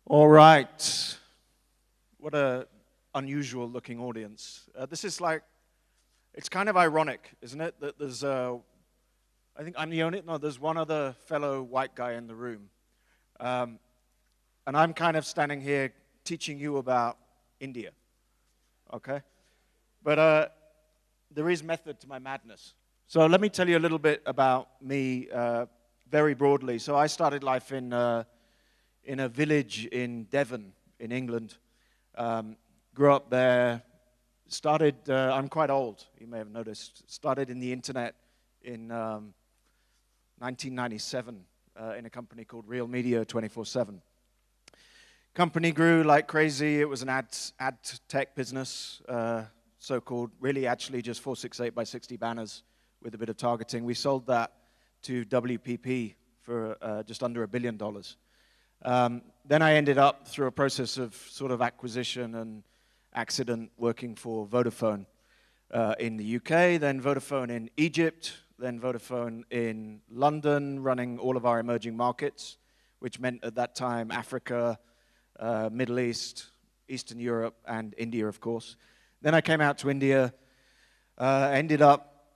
All right. What a unusual looking audience. This is like, it's kind of ironic, isn't it? That there's, I think I'm the only, no, there's one other fellow white guy in the room. And I'm kind of standing here teaching you about India, okay? But there is method to my madness. So let me tell you a little bit about me very broadly. So I started life in a village in Devon, in England. Grew up there, started, I'm quite old, you may have noticed, started in the internet in 1997 in a company called Real Media 24/7. Company grew like crazy. It was an ad tech business, so-called, really actually just 468 by 60 banners with a bit of targeting. We sold that to WPP for just under $1 billion. Then I ended up, through a process of sort of acquisition and accident, working for Vodafone in the UK, then Vodafone in Egypt, then Vodafone in London, running all of our emerging markets, which meant at that time Africa, Middle East, Eastern Europe, and India, of course. Then I came out to India, ended up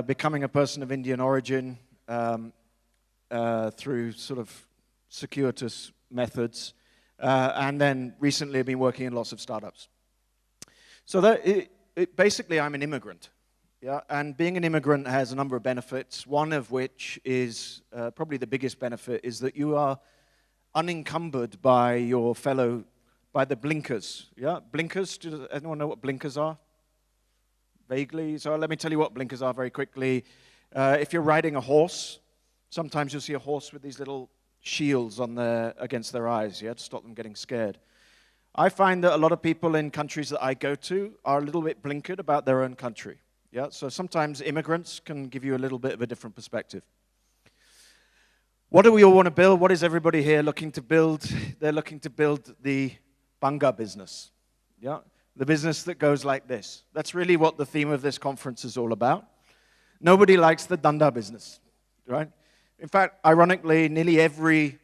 becoming a person of Indian origin through sort of circuitous methods, and then recently I've been working in lots of startups. So that basically I'm an immigrant, yeah, and being an immigrant has a number of benefits, one of which is, probably the biggest benefit, is that you are unencumbered by your fellow, by the blinkers, yeah? Blinkers, does anyone know what blinkers are? Vaguely, so let me tell you what blinkers are very quickly. If you're riding a horse, sometimes you'll see a horse with these little shields on against their eyes, yeah, to stop them getting scared. I find that a lot of people in countries that I go to are a little bit blinkered about their own country, yeah? So sometimes immigrants can give you a little bit of a different perspective. What do we all want to build? What is everybody here looking to build? They're looking to build the Banga business, yeah? The business that goes like this. That's really what the theme of this conference is all about. Nobody likes the Danda business, right? In fact, ironically, nearly every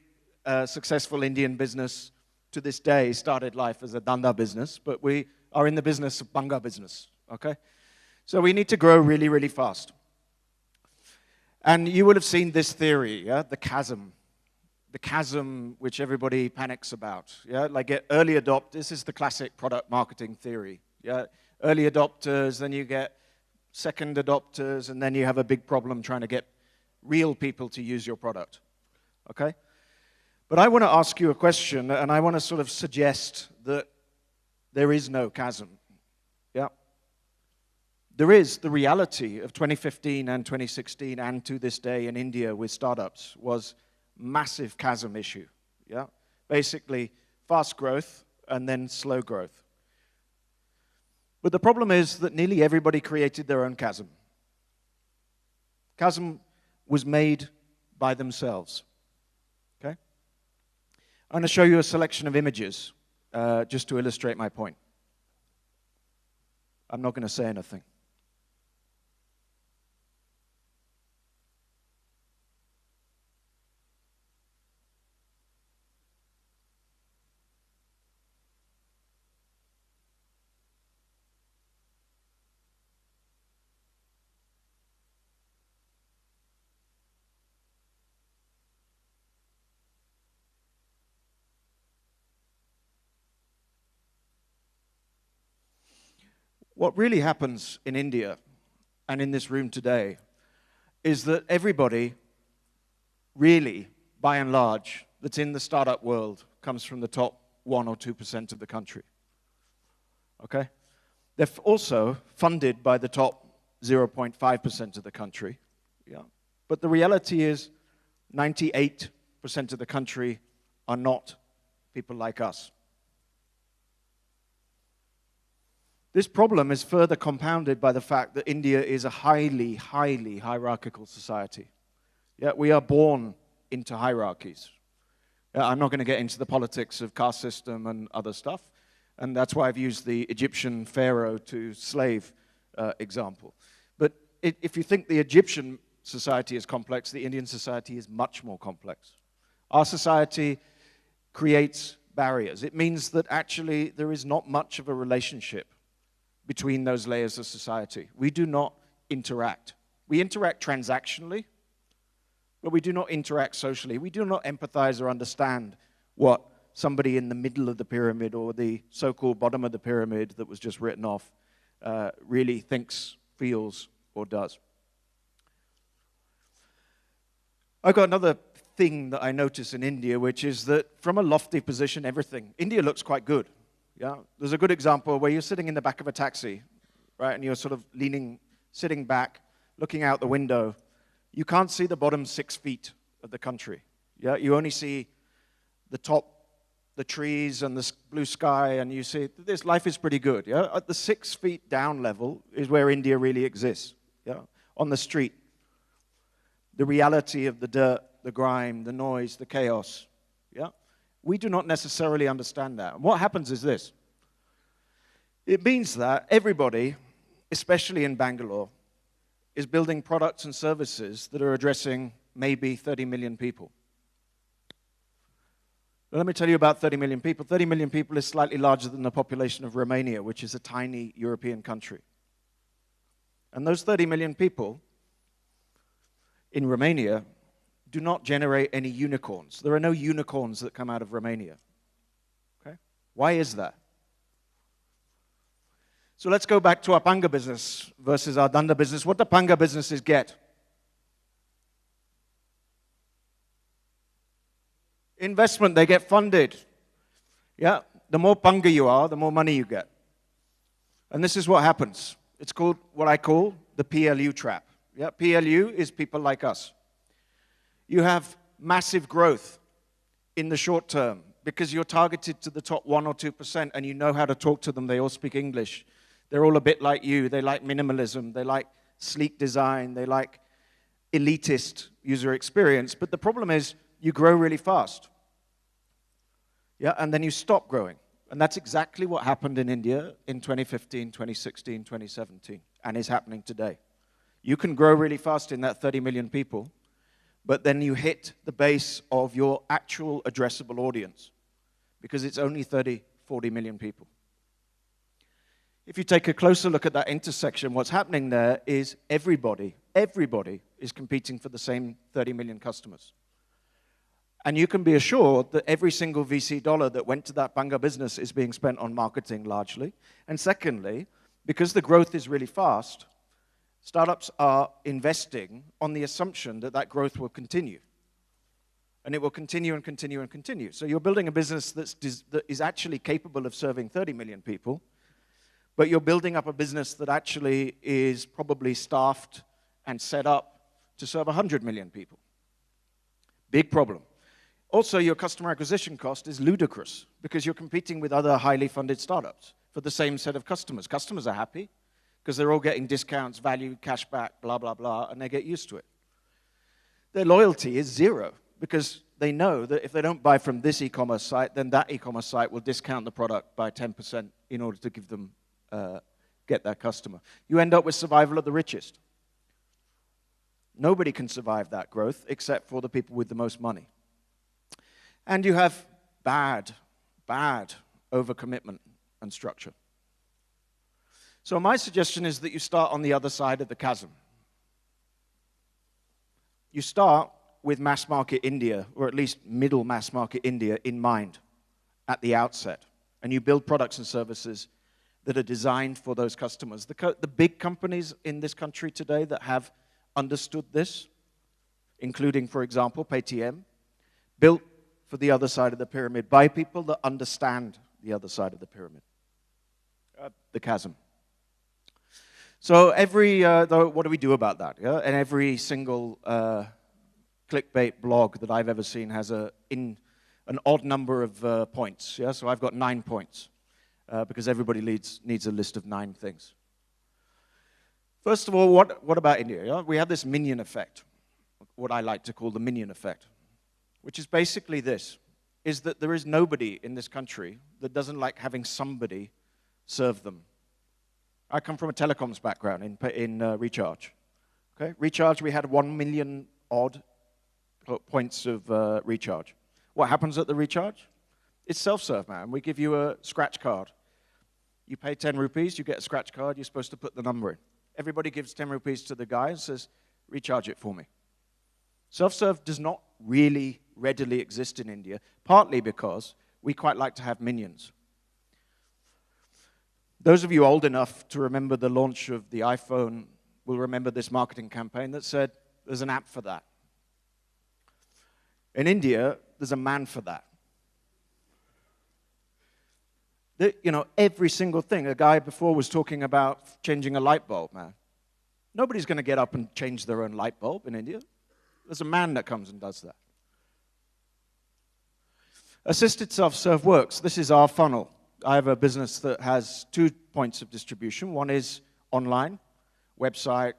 successful Indian business to this day started life as a Danda business, but we are in the business of Banga business, okay? So we need to grow really, really fast. And you would have seen this theory, yeah? The chasm which everybody panics about, yeah? Like early adopters, this is the classic product marketing theory, yeah? Early adopters, then you get second adopters, and then you have a big problem trying to get real people to use your product, okay? But I want to ask you a question, and I want to sort of suggest that there is no chasm, yeah? There is the reality of 2015 and 2016 and to this day in India with startups was massive chasm issue, yeah? Basically, fast growth and then slow growth. But the problem is that nearly everybody created their own chasm. Chasm was made by themselves, okay? I'm going to show you a selection of images just to illustrate my point. I'm not going to say anything. What really happens in India and in this room today is that everybody really, by and large, that's in the startup world comes from the top 1 or 2% of the country, okay? They're also funded by the top 0.5% of the country, yeah? But the reality is 98% of the country are not people like us. This problem is further compounded by the fact that India is a highly, highly hierarchical society. Yeah, we are born into hierarchies. I'm not going to get into the politics of caste system and other stuff, and that's why I've used the Egyptian pharaoh to slave example. But if you think the Egyptian society is complex, the Indian society is much more complex. Our society creates barriers. It means that actually there is not much of a relationship between those layers of society. We do not interact. We interact transactionally, but we do not interact socially. We do not empathize or understand what somebody in the middle of the pyramid or the so-called bottom of the pyramid that was just written off really thinks, feels, or does. I've got another thing that I notice in India, which is that from a lofty position, India looks quite good. Yeah, there's a good example where you're sitting in the back of a taxi, right, and you're sort of sitting back, looking out the window. You can't see the bottom 6 feet of the country. Yeah, you only see the top, the trees and the blue sky, and you see this life is pretty good. Yeah, at the 6 feet down level is where India really exists. Yeah, on the street, the reality of the dirt, the grime, the noise, the chaos. Yeah, we do not necessarily understand that. And what happens is this. It means that everybody, especially in Bangalore, is building products and services that are addressing maybe 30 million people. Now, let me tell you about 30 million people. 30 million people is slightly larger than the population of Romania, which is a tiny European country. And those 30 million people in Romania do not generate any unicorns. There are no unicorns that come out of Romania. Okay? Why is that? So let's go back to our Panga business versus our Danda business. What do Panga businesses get? Investment, they get funded. Yeah, the more Panga you are, the more money you get. And this is what happens. It's called what I call the PLU trap. Yeah, PLU is people like us. You have massive growth in the short term because you're targeted to the top 1 or 2% and you know how to talk to them. They all speak English. They're all a bit like you. They like minimalism. They like sleek design. They like elitist user experience. But the problem is you grow really fast. Yeah, and then you stop growing. And that's exactly what happened in India in 2015, 2016, 2017, and is happening today. You can grow really fast in that 30 million people, but then you hit the base of your actual addressable audience because it's only 30, 40 million people. If you take a closer look at that intersection, what's happening there is everybody is competing for the same 30 million customers. And you can be assured that every single VC dollar that went to that Panga business is being spent on marketing largely. And secondly, because the growth is really fast, startups are investing on the assumption that that growth will continue. And it will continue and continue and continue. So you're building a business that is actually capable of serving 30 million people, but you're building up a business that actually is probably staffed and set up to serve 100 million people. Big problem. Also, your customer acquisition cost is ludicrous because you're competing with other highly funded startups for the same set of customers. Customers are happy because they're all getting discounts, value, cashback, blah, blah, blah, and they get used to it. Their loyalty is zero because they know that if they don't buy from this e-commerce site, then that e-commerce site will discount the product by 10% in order to give them get that customer. You end up with survival of the richest. Nobody can survive that growth except for the people with the most money. And you have bad overcommitment and structure. So my suggestion is that you start on the other side of the chasm. You start with mass market India, or at least middle mass market India in mind at the outset. And you build products and services that are designed for those customers. The big companies in this country today that have understood this, including, for example, Paytm, built for the other side of the pyramid by people that understand the other side of the pyramid, the chasm. So what do we do about that? Yeah? And every single clickbait blog that I've ever seen has an odd number of points. Yeah? So I've got 9 points because everybody needs a list of 9 things. First of all, what about India? Yeah? We have this minion effect, what I like to call the minion effect, which is basically this, is that there is nobody in this country that doesn't like having somebody serve them. I come from a telecoms background in Recharge. Okay? Recharge, we had 1 million odd points of recharge. What happens at the Recharge? It's self-serve, man. We give you a scratch card. You pay 10 rupees, you get a scratch card, you're supposed to put the number in. Everybody gives 10 rupees to the guy and says, recharge it for me. Self-serve does not really readily exist in India, partly because we quite like to have minions. Those of you old enough to remember the launch of the iPhone will remember this marketing campaign that said, there's an app for that. In India, there's a man for that. Every single thing. A guy before was talking about changing a light bulb, man. Nobody's going to get up and change their own light bulb in India. There's a man that comes and does that. Assisted self-serve works. This is our funnel. I have a business that has 2 points of distribution. One is online, website,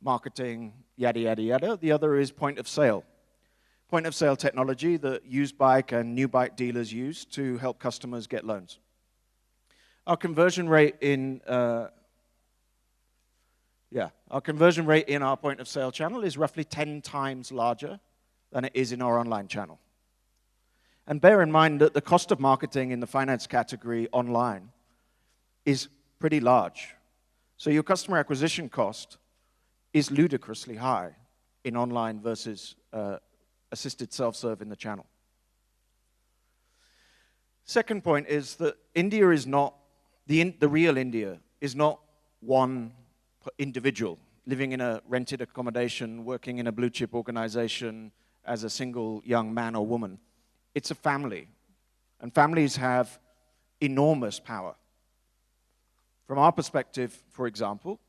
marketing, yada, yada, yada. The other is point of sale. Point of sale technology that used bike and new bike dealers use to help customers get loans. Our conversion rate in our point of sale channel is roughly 10 times larger than it is in our online channel. And bear in mind that the cost of marketing in the finance category online is pretty large. So your customer acquisition cost is ludicrously high in online versus assisted self-serve in the channel. Second point is that India is not, the real India is not one individual living in a rented accommodation, working in a blue chip organization as a single young man or woman. It's a family, and families have enormous power. From our perspective, for example,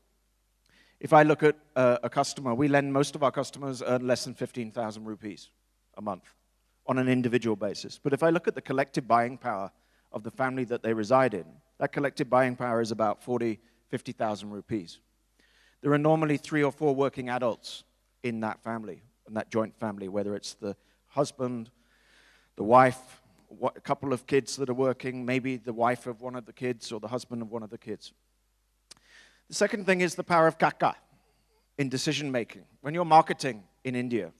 if I look at a customer, most of our customers earn less than 15,000 rupees a month on an individual basis. But if I look at the collective buying power of the family that they reside in, that collective buying power is about 50,000 rupees. There are normally 3 or 4 working adults in that family, in that joint family, whether it's the husband, the wife, a couple of kids that are working, maybe the wife of one of the kids or the husband of one of the kids. The second thing is the power of kaka in decision making. When you're marketing in India,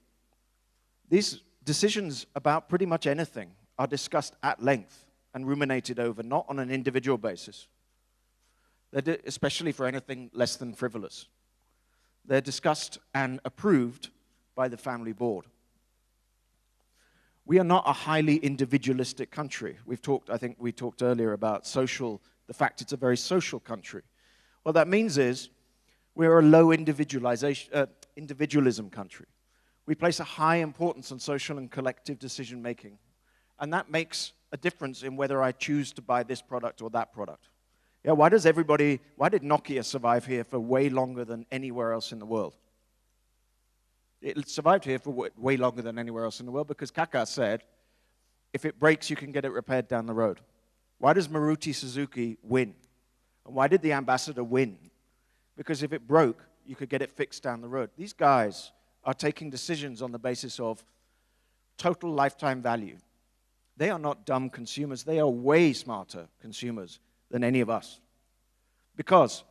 these decisions about pretty much anything are discussed at length and ruminated over, not on an individual basis. Especially for anything less than frivolous. They're discussed and approved by the family board. We are not a highly individualistic country. I think we talked earlier about the fact it's a very social country. What that means is we're a low individualism country. We place a high importance on social and collective decision making. And that makes a difference in whether I choose to buy this product or that product. Yeah, why did Nokia survive here for way longer than anywhere else in the world? It survived here for way longer than anywhere else in the world because Kaka said, if it breaks, you can get it repaired down the road. Why does Maruti Suzuki win? And why did the Ambassador win? Because if it broke, you could get it fixed down the road. These guys are taking decisions on the basis of total lifetime value. They are not dumb consumers. They are way smarter consumers than any of us. Because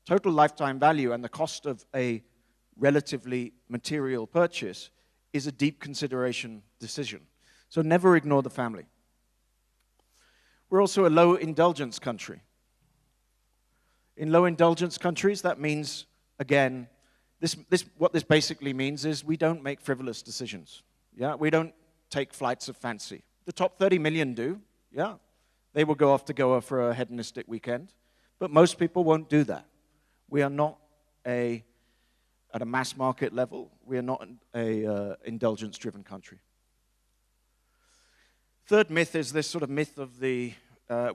total lifetime value and the cost of a relatively material purchase is a deep consideration decision. So never ignore the family. We're also a low indulgence country. In low indulgence countries, that means, again, what this basically means is we don't make frivolous decisions. Yeah, we don't take flights of fancy. The top 30 million do, yeah. They will go off to Goa for a hedonistic weekend. But most people won't do that. We are not at a mass market level, we are not an indulgence-driven country. Third myth is this sort of myth of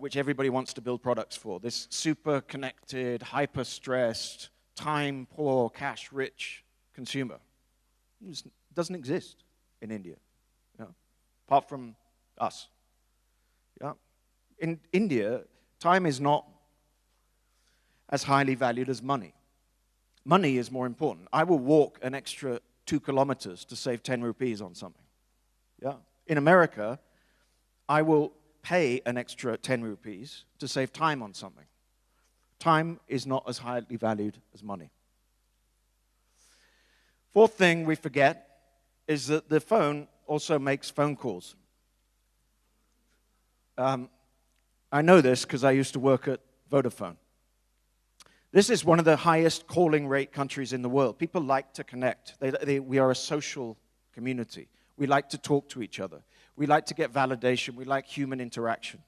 which everybody wants to build products for. This super connected, hyper-stressed, time-poor, cash-rich consumer. It doesn't exist in India, apart from us. Yeah. In India, time is not as highly valued as money. Money is more important. I will walk an extra 2 kilometers to save 10 rupees on something. Yeah. In America, I will pay an extra 10 rupees to save time on something. Time is not as highly valued as money. Fourth thing we forget is that the phone also makes phone calls. I know this because I used to work at Vodafone. This is one of the highest calling rate countries in the world. People like to connect. We are a social community. We like to talk to each other. We like to get validation. We like human interaction.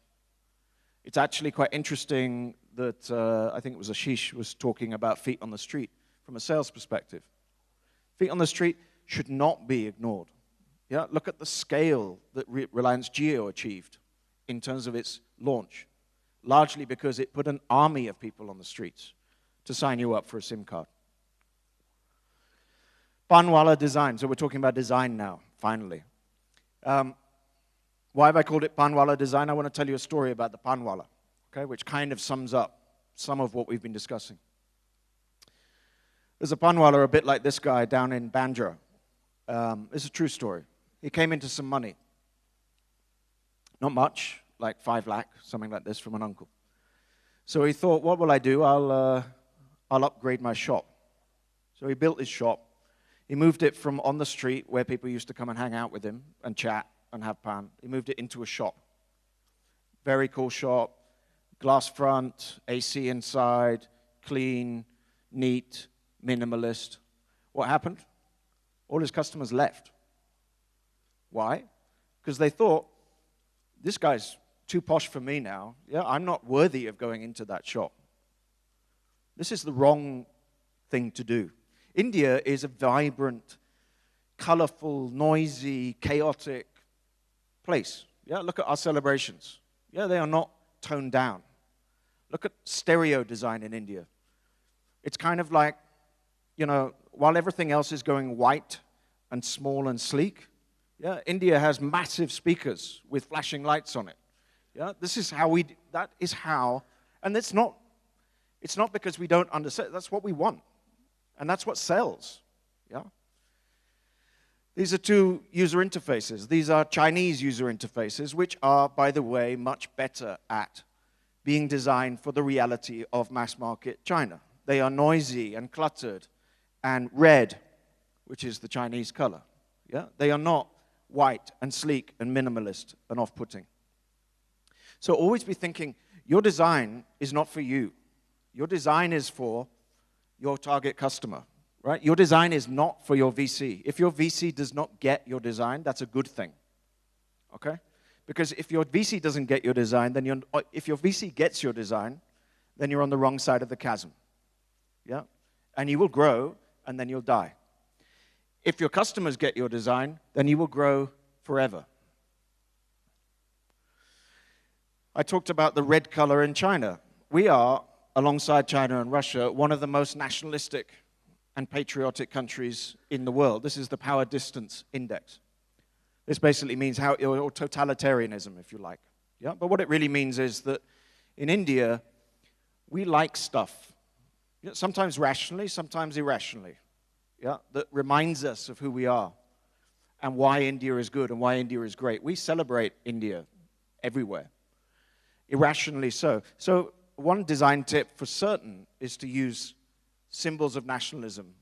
It's actually quite interesting that I think it was Ashish was talking about feet on the street from a sales perspective. Feet on the street should not be ignored. Yeah, look at the scale that Reliance Jio achieved in terms of its launch, largely because it put an army of people on the streets to sign you up for a SIM card. Panwala design. So we're talking about design now, finally. Why have I called it Panwala design? I want to tell you a story about the Panwala, okay, which kind of sums up some of what we've been discussing. There's a Panwala a bit like this guy down in Bandra. It's a true story. He came into some money. Not much, like 5 lakh, something like this from an uncle. So he thought, what will I do? I'll upgrade my shop. So he built his shop. He moved it from on the street, where people used to come and hang out with him and chat and have pan. He moved it into a shop. Very cool shop, glass front, AC inside, clean, neat, minimalist. What happened? All his customers left. Why? Because they thought, this guy's too posh for me now. Yeah, I'm not worthy of going into that shop. This is the wrong thing to do. India is a vibrant, colorful, noisy, chaotic place. Yeah, look at our celebrations. Yeah, they are not toned down. Look at stereo design in India. It's kind of like, you know, while everything else is going white and small and sleek, yeah, India has massive speakers with flashing lights on it. Yeah, this is how that is how, and it's not because we don't understand, that's what we want. And that's what sells, yeah? These are 2 user interfaces. These are Chinese user interfaces, which are, by the way, much better at being designed for the reality of mass market China. They are noisy and cluttered and red, which is the Chinese color, yeah? They are not white and sleek and minimalist and off-putting. So always be thinking, your design is not for you. Your design is for your target customer, right? Your design is not for your VC. If your VC does not get your design, that's a good thing, okay? Because if your VC doesn't get your design, then if your VC gets your design, then you're on the wrong side of the chasm, yeah? And you will grow, and then you'll die. If your customers get your design, then you will grow forever. I talked about the red color in China. We are, alongside China and Russia, one of the most nationalistic and patriotic countries in the world. This is the Power Distance Index. This basically means or totalitarianism, if you like. Yeah? But what it really means is that in India, we like stuff. Yeah? Sometimes rationally, sometimes irrationally. Yeah? That reminds us of who we are and why India is good and why India is great. We celebrate India everywhere. Irrationally so. So one design tip for certain is to use symbols of nationalism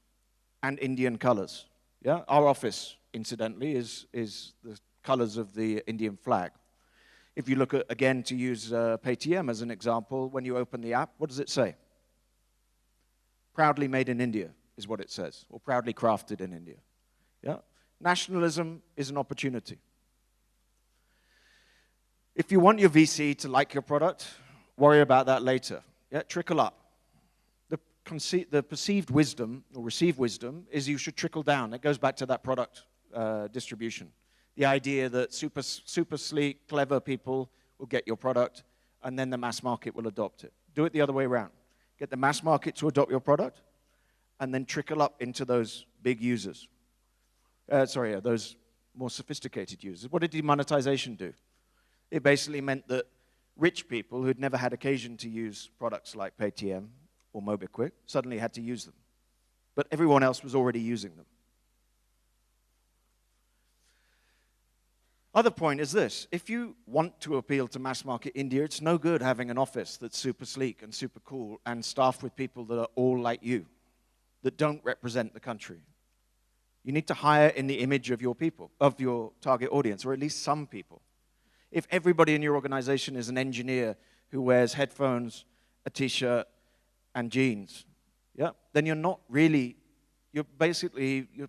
and Indian colors. Yeah? Our office, incidentally, is the colors of the Indian flag. If you look at, again, to use Paytm as an example, when you open the app, what does it say? Proudly made in India is what it says, or proudly crafted in India. Yeah? Nationalism is an opportunity. If you want your VC to like your product, worry about that later. Yeah, trickle up. The perceived wisdom, or received wisdom, is you should trickle down. It goes back to that product distribution. The idea that super sleek, clever people will get your product, and then the mass market will adopt it. Do it the other way around. Get the mass market to adopt your product, and then trickle up into those big users. Those more sophisticated users. What did demonetization do? It basically meant that rich people who'd never had occasion to use products like Paytm or MobiKwik suddenly had to use them. But everyone else was already using them. Other point is this. If you want to appeal to mass market India, it's no good having an office that's super sleek and super cool and staffed with people that are all like you, that don't represent the country. You need to hire in the image of your people, of your target audience, or at least some people. If everybody in your organization is an engineer who wears headphones, a t-shirt, and jeans, yeah, then you're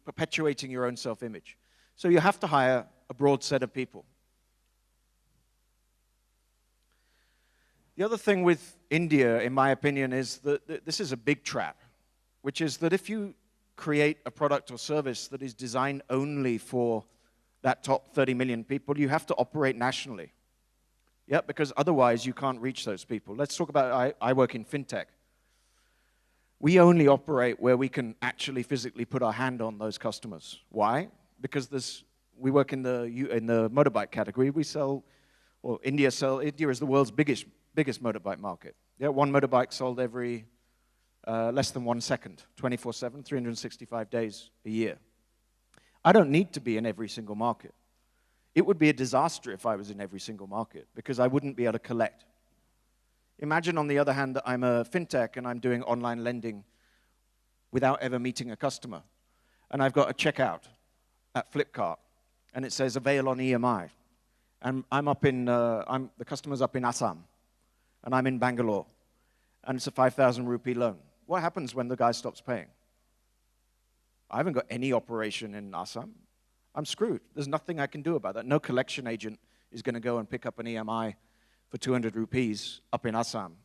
perpetuating your own self-image. So you have to hire a broad set of people. The other thing with India, in my opinion, is that this is a big trap, which is that if you create a product or service that is designed only for that top 30 million people, you have to operate nationally. Yeah, because otherwise you can't reach those people. Let's talk about, I work in fintech. We only operate where we can actually physically put our hand on those customers. Why? Because we work in the motorbike category. India is the world's biggest motorbike market. Yeah, one motorbike sold every less than 1 second, 24/7, 365 days a year. I don't need to be in every single market. It would be a disaster if I was in every single market because I wouldn't be able to collect. Imagine, on the other hand, that I'm a fintech and I'm doing online lending without ever meeting a customer. And I've got a checkout at Flipkart, and it says avail on EMI. And the customer's up in Assam, and I'm in Bangalore, and it's a 5,000 rupee loan. What happens when the guy stops paying? I haven't got any operation in Assam. I'm screwed. There's nothing I can do about that. No collection agent is going to go and pick up an EMI for 200 rupees up in Assam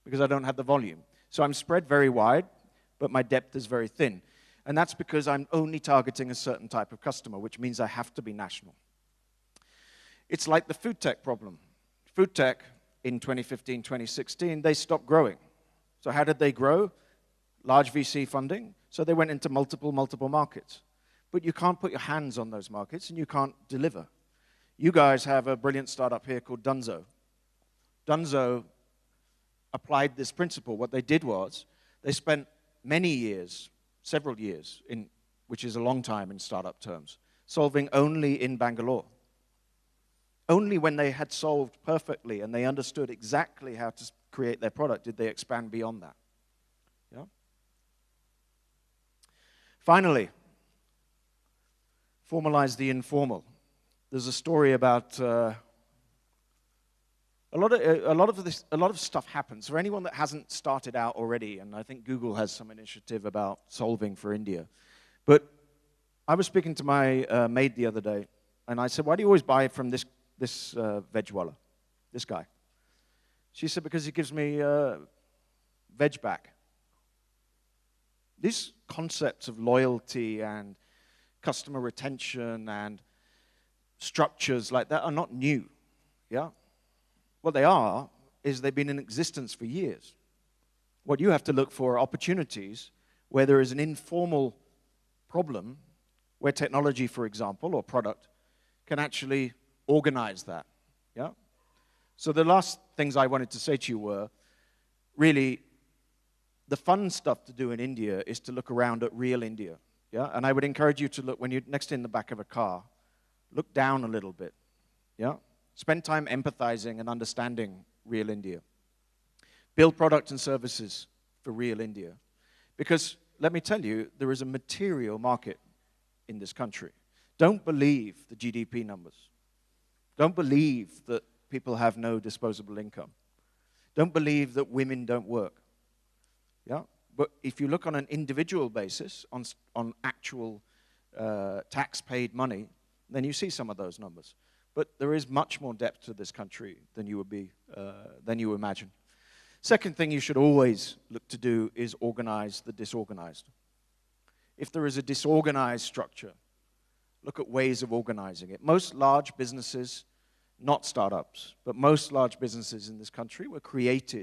because I don't have the volume. So I'm spread very wide, but my depth is very thin. And that's because I'm only targeting a certain type of customer, which means I have to be national. It's like the food tech problem. Food tech in 2015, 2016, they stopped growing. So how did they grow? Large VC funding. So they went into multiple markets. But you can't put your hands on those markets, and you can't deliver. You guys have a brilliant startup here called Dunzo. Dunzo applied this principle. What they did was they spent many years, several years, which is a long time in startup terms, solving only in Bangalore. Only when they had solved perfectly and they understood exactly how to create their product did they expand beyond that. Yeah? Finally, formalize the informal. There's a story about a lot of stuff happens. For anyone that hasn't started out already, and I think Google has some initiative about solving for India. But I was speaking to my maid the other day, and I said, "Why do you always buy from this vegwala, this guy?" She said, "Because he gives me veg back." These concepts of loyalty and customer retention and structures like that are not new. Yeah? What they are is they've been in existence for years. What you have to look for are opportunities where there is an informal problem where technology, for example, or product, can actually organize that. Yeah? So the last things I wanted to say to you were, really, the fun stuff to do in India is to look around at real India. Yeah? And I would encourage you to look, when you're next in the back of a car, look down a little bit. Yeah? Spend time empathizing and understanding real India. Build products and services for real India. Because, let me tell you, there is a material market in this country. Don't believe the GDP numbers. Don't believe that people have no disposable income. Don't believe that women don't work. Yeah? But if you look on an individual basis, on actual tax-paid money, then you see some of those numbers. But there is much more depth to this country than you imagine. Second thing you should always look to do is organize the disorganized. If there is a disorganized structure, look at ways of organizing it. Most large businesses, not startups, but most large businesses in this country were created